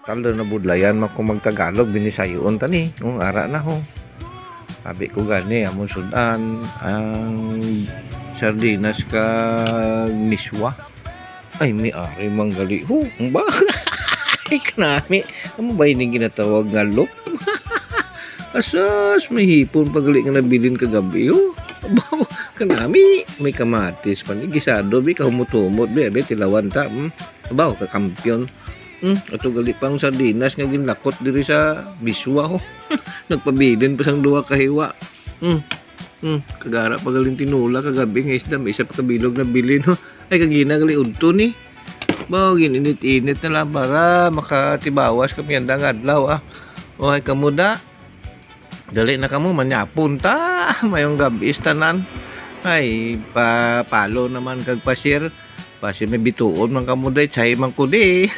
Talo na budlayan man kung magtagalog binisayon tani kung ara na ho. Sabi ko gani amon sudan ang sardinas ka miswa. Ay mi ari manggali ho. Ba? Ay kanami. Amo ba ini ginatawag nga lok? Asas may hipon pagali nga nabilin kagabi ho. Aba kanami may kamatis pani gisado bi kahumutumot bi abe tilawan ta. Aba ka kampiyon. Ato gali pang sardinas nga ginlakot diri sa biswa ho. Nagpabilin pa sang duha ka hiwa. Kagara pa galing tinula kagabi nga isda may isa pa kabilog na bilin ho. Ay kagina gali udto ni. Ba gininit-init na lang para makatibawas kami andang adlaw ah. Oy kamuda. Dali na kamo manyapon ta. Mayong gabi tanan. Ay palo naman kag pasir. Pasir may bituon man kamuday chay man kudi.